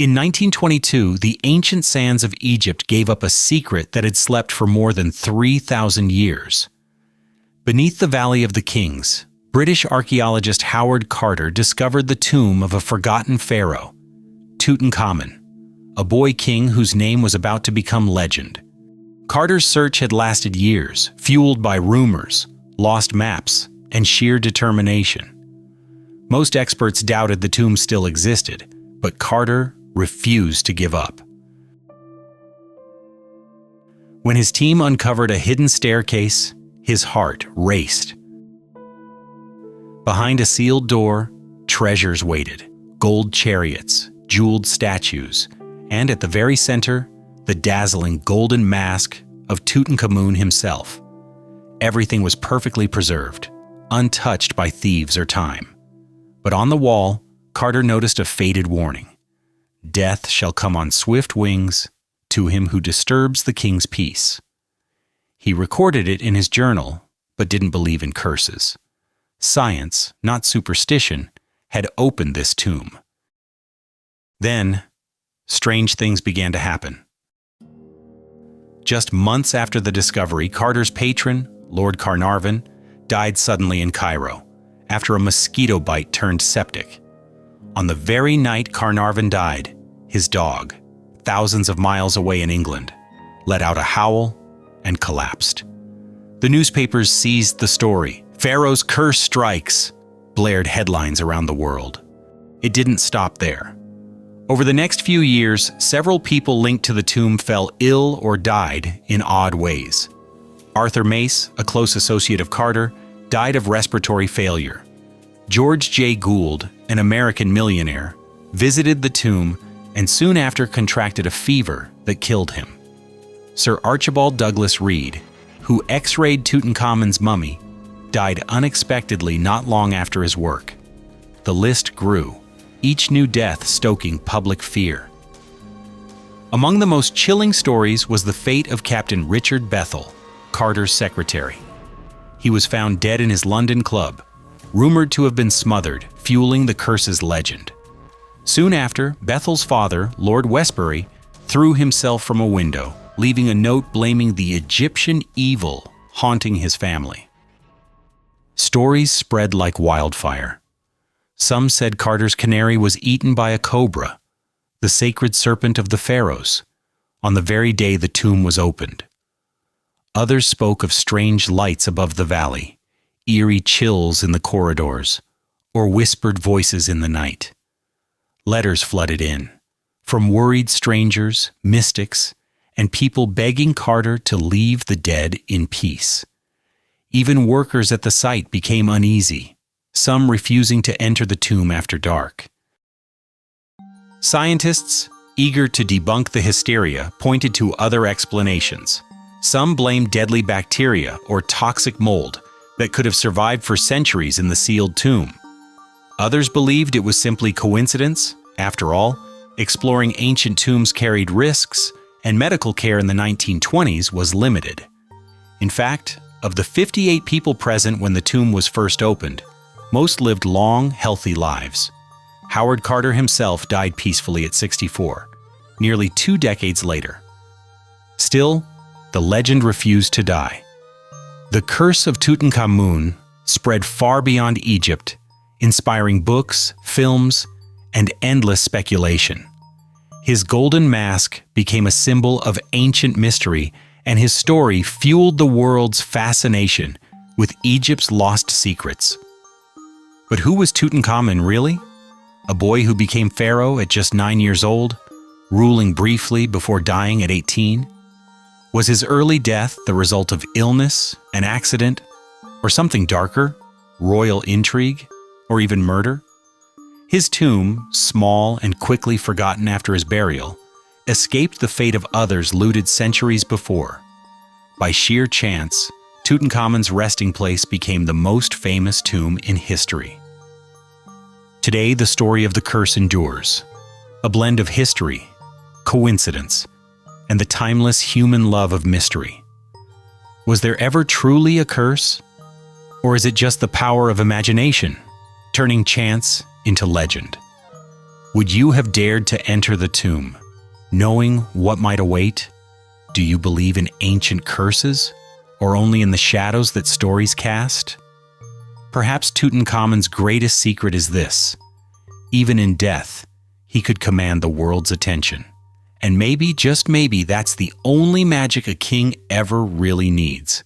In 1922, the ancient sands of Egypt gave up a secret that had slept for more than 3,000 years. Beneath the Valley of the Kings, British archaeologist Howard Carter discovered the tomb of a forgotten pharaoh, Tutankhamun, a boy king whose name was about to become legend. Carter's search had lasted years, fueled by rumors, lost maps, and sheer determination. Most experts doubted the tomb still existed, but Carter refused to give up. When his team uncovered a hidden staircase, his heart raced. Behind a sealed door, treasures waited: gold chariots, jeweled statues, and at the very center, the dazzling golden mask of Tutankhamun himself. Everything was perfectly preserved, untouched by thieves or time. But on the wall, Carter noticed a faded warning: "Death shall come on swift wings to him who disturbs the king's peace." He recorded it in his journal, but didn't believe in curses. Science, not superstition, had opened this tomb. Then, strange things began to happen. Just months after the discovery, Carter's patron, Lord Carnarvon, died suddenly in Cairo after a mosquito bite turned septic. On the very night Carnarvon died, his dog, thousands of miles away in England, let out a howl and collapsed. The newspapers seized the story. "Pharaoh's curse strikes," blared headlines around the world. It didn't stop there. Over the next few years, several people linked to the tomb fell ill or died in odd ways. Arthur Mace, a close associate of Carter, died of respiratory failure. George J. Gould, an American millionaire, visited the tomb and soon after contracted a fever that killed him. Sir Archibald Douglas Reed, who X-rayed Tutankhamun's mummy, died unexpectedly not long after his work. The list grew, each new death stoking public fear. Among the most chilling stories was the fate of Captain Richard Bethel, Carter's secretary. He was found dead in his London club, rumored to have been smothered, fueling the curse's legend. Soon after, Bethel's father, Lord Westbury, threw himself from a window, leaving a note blaming the Egyptian evil haunting his family. Stories spread like wildfire. Some said Carter's canary was eaten by a cobra, the sacred serpent of the pharaohs, on the very day the tomb was opened. Others spoke of strange lights above the valley, eerie chills in the corridors, or whispered voices in the night. Letters flooded in, from worried strangers, mystics, and people begging Carter to leave the dead in peace. Even workers at the site became uneasy, some refusing to enter the tomb after dark. Scientists, eager to debunk the hysteria, pointed to other explanations. Some blamed deadly bacteria or toxic mold that could have survived for centuries in the sealed tomb. Others believed it was simply coincidence. After all, exploring ancient tombs carried risks, and medical care in the 1920s was limited. In fact, of the 58 people present when the tomb was first opened, most lived long, healthy lives. Howard Carter himself died peacefully at 64, nearly 2 decades later. Still, the legend refused to die. The curse of Tutankhamun spread far beyond Egypt, inspiring books, films, and endless speculation. His golden mask became a symbol of ancient mystery, and his story fueled the world's fascination with Egypt's lost secrets. But who was Tutankhamun really? A boy who became pharaoh at just 9 years old, ruling briefly before dying at 18? Was his early death the result of illness, an accident, or something darker, royal intrigue, or even murder? His tomb, small and quickly forgotten after his burial, escaped the fate of others looted centuries before. By sheer chance, Tutankhamun's resting place became the most famous tomb in history. Today, the story of the curse endures, a blend of history, coincidence, and the timeless human love of mystery. Was there ever truly a curse? Or is it just the power of imagination, turning chance into legend? Would you have dared to enter the tomb, knowing what might await? Do you believe in ancient curses, or only in the shadows that stories cast? Perhaps Tutankhamun's greatest secret is this: even in death, he could command the world's attention. And maybe, just maybe, that's the only magic a king ever really needs.